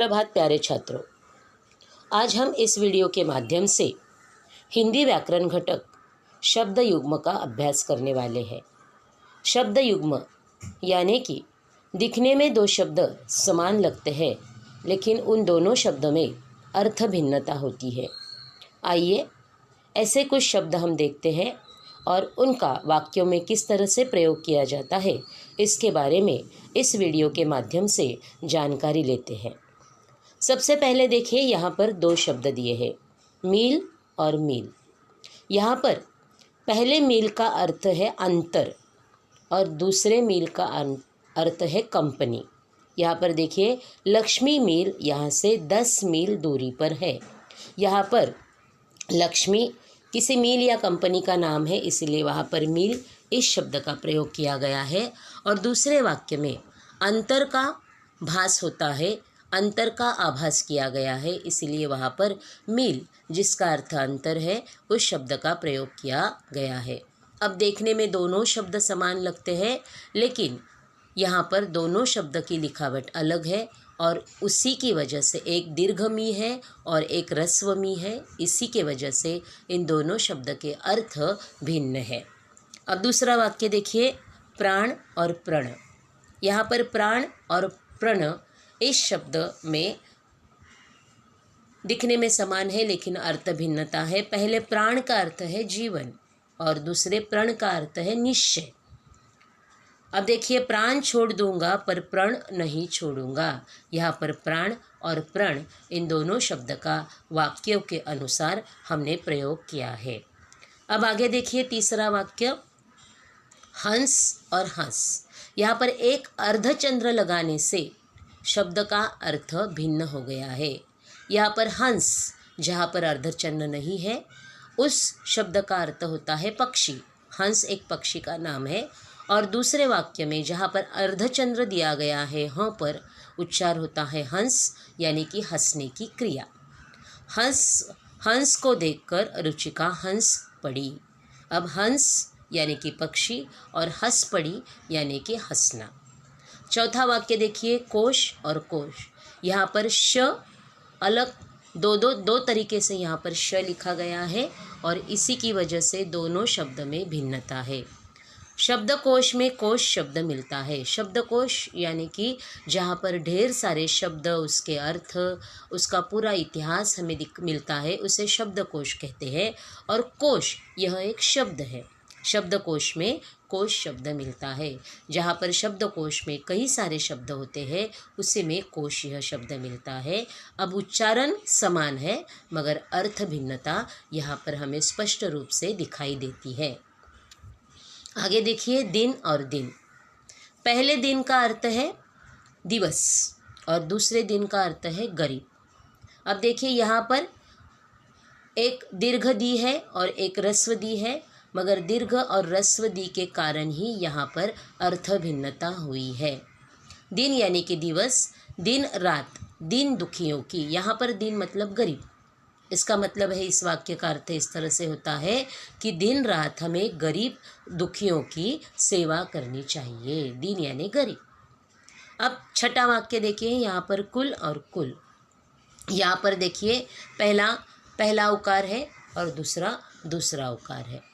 प्रभात प्यारे छात्रों, आज हम इस वीडियो के माध्यम से हिंदी व्याकरण घटक शब्द युग्म का अभ्यास करने वाले हैं। शब्द युग्म यानी कि दिखने में दो शब्द समान लगते हैं लेकिन उन दोनों शब्दों में अर्थ भिन्नता होती है। आइए ऐसे कुछ शब्द हम देखते हैं और उनका वाक्यों में किस तरह से प्रयोग किया जाता है इसके बारे में इस वीडियो के माध्यम से जानकारी लेते हैं। सबसे पहले देखिए, यहाँ पर दो शब्द दिए हैं, मील और मील। यहाँ पर पहले मील का अर्थ है अंतर और दूसरे मील का अर्थ है कंपनी। यहाँ पर देखिए, लक्ष्मी मील यहाँ से 10 मील दूरी पर है। यहाँ पर लक्ष्मी किसी मील या कंपनी का नाम है, इसलिए वहाँ पर मील इस शब्द का प्रयोग किया गया है। और दूसरे वाक्य में अंतर का भास होता है, अंतर का आभास किया गया है, इसलिए वहाँ पर मील जिसका अर्थ अंतर है उस शब्द का प्रयोग किया गया है। अब देखने में दोनों शब्द समान लगते हैं लेकिन यहाँ पर दोनों शब्द की लिखावट अलग है और उसी की वजह से एक दीर्घ मी है और एक ह्रस्व मी है। इसी के वजह से इन दोनों शब्द के अर्थ भिन्न है। अब दूसरा वाक्य देखिए, प्राण और प्रण। यहाँ पर प्राण और प्रण इस शब्द में दिखने में समान है लेकिन अर्थ भिन्नता है। पहले प्राण का अर्थ है जीवन और दूसरे प्रण का अर्थ है निश्चय। अब देखिए, प्राण छोड़ दूंगा पर प्रण नहीं छोड़ूंगा। यहाँ पर प्राण और प्रण इन दोनों शब्द का वाक्यों के अनुसार हमने प्रयोग किया है। अब आगे देखिए, तीसरा वाक्य, हंस और हंस। यहाँ पर एक अर्धचंद्र लगाने से शब्द का अर्थ भिन्न हो गया है। यहाँ पर हंस जहाँ पर अर्धचंद्र नहीं है उस शब्द का अर्थ होता है पक्षी। हंस एक पक्षी का नाम है। और दूसरे वाक्य में जहाँ पर अर्धचंद्र दिया गया है वहाँ पर उच्चार होता है हंस, यानी कि हंसने की क्रिया। हंस को देखकर रुचिका हंस पड़ी। अब हंस यानी कि पक्षी और हंस पड़ी यानी कि हंसना। चौथा वाक्य देखिए, कोश और कोश। यहाँ पर श अलग दो तरीके से यहाँ पर श लिखा गया है और इसी की वजह से दोनों शब्द में भिन्नता है। शब्दकोश में कोश शब्द मिलता है। शब्दकोश यानी कि जहाँ पर ढेर सारे शब्द, उसके अर्थ, उसका पूरा इतिहास हमें मिलता है, उसे शब्दकोश कहते हैं। और कोश यह एक शब्द है। शब्दकोश में कोश शब्द मिलता है। जहाँ पर शब्दकोश में कई सारे शब्द होते हैं उसी में कोश यह शब्द मिलता है। अब उच्चारण समान है मगर अर्थ भिन्नता यहाँ पर हमें स्पष्ट रूप से दिखाई देती है। आगे देखिए, दिन और दिन। पहले दिन का अर्थ है दिवस और दूसरे दिन का अर्थ है गरीब। अब देखिए, यहाँ पर एक दीर्घ दी है और एक ह्रस्व दी है मगर दीर्घ और ह्रस्व दी के कारण ही यहाँ पर अर्थ भिन्नता हुई है। दिन यानी कि दिवस, दिन रात, दिन दुखियों की। यहाँ पर दिन मतलब गरीब। इसका मतलब है, इस वाक्य का अर्थ इस तरह से होता है कि दिन रात हमें गरीब दुखियों की सेवा करनी चाहिए। दिन यानी गरीब। अब छठा वाक्य देखिए, यहाँ पर कुल और कुल। यहाँ पर देखिए, पहला उकार है और दूसरा उकार है।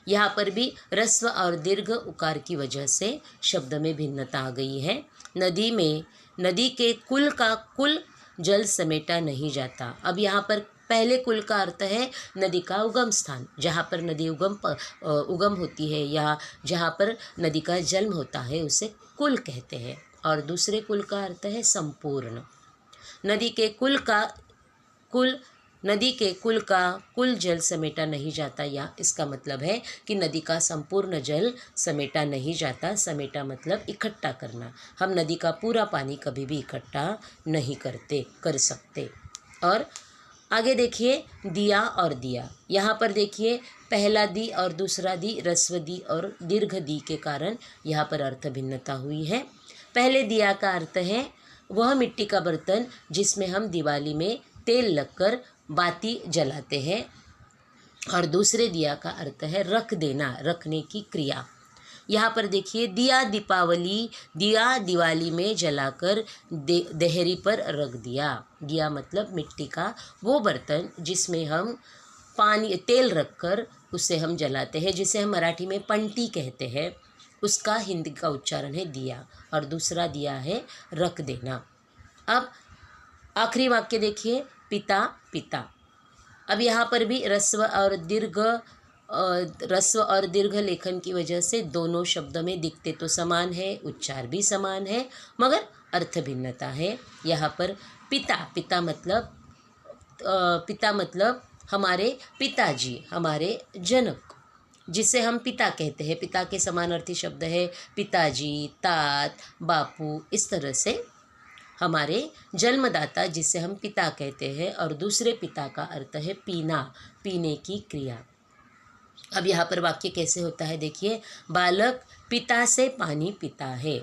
यहाँ पर भी ह्रस्व और दीर्घ उकार की वजह से शब्द में भिन्नता आ गई है। नदी के कुल का कुल जल समेटा नहीं जाता। अब यहाँ पर पहले कुल का अर्थ है नदी का उगम स्थान, जहाँ पर नदी उगम होती है या जहाँ पर नदी का जन्म होता है उसे कुल कहते हैं। और दूसरे कुल का अर्थ है संपूर्ण। नदी के कुल का कुल जल समेटा नहीं जाता, या इसका मतलब है कि नदी का संपूर्ण जल समेटा नहीं जाता। समेटा मतलब इकट्ठा करना। हम नदी का पूरा पानी कभी भी इकट्ठा नहीं कर सकते। और आगे देखिए, दिया और दिया। यहाँ पर देखिए, पहला दी और दूसरा दी ह्रस्व दी और दीर्घ दी के कारण यहाँ पर अर्थ भिन्नता हुई है। पहले दिया का अर्थ है वह मिट्टी का बर्तन जिसमें हम दिवाली में तेल लगकर बाती जलाते हैं। और दूसरे दिया का अर्थ है रख देना, रखने की क्रिया। यहाँ पर देखिए दिया दीपावली, दिया दिवाली में जलाकर देहरी पर रख दिया। दिया मतलब मिट्टी का वो बर्तन जिसमें हम पानी तेल रखकर उसे हम जलाते हैं, जिसे हम मराठी में पंटी कहते हैं। उसका हिंदी का उच्चारण है दिया, और दूसरा दिया है रख देना। अब आखिरी वाक्य देखिए, पिता पिता। अब यहाँ पर भी ह्रस्व और दीर्घ लेखन की वजह से दोनों शब्दों में दिखते तो समान है, उच्चार भी समान है, मगर अर्थ भिन्नता है। यहाँ पर पिता पिता मतलब हमारे पिताजी, हमारे जनक, जिसे हम पिता कहते हैं। पिता के समानार्थी शब्द है पिताजी, तात, बापू। इस तरह से हमारे जन्मदाता जिसे हम पिता कहते हैं, और दूसरे पिता का अर्थ है पीना, पीने की क्रिया। अब यहाँ पर वाक्य कैसे होता है देखिए, बालक पिता से पानी पीता है।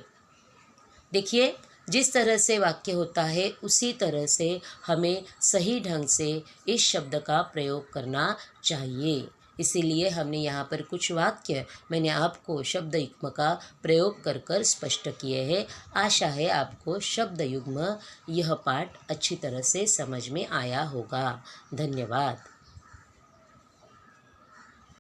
देखिए जिस तरह से वाक्य होता है उसी तरह से हमें सही ढंग से इस शब्द का प्रयोग करना चाहिए। इसीलिए हमने यहाँ पर कुछ वाक्य मैंने आपको शब्द युग्म का प्रयोग कर कर स्पष्ट किए हैं। आशा है आपको शब्द युग्म यह पाठ अच्छी तरह से समझ में आया होगा। धन्यवाद।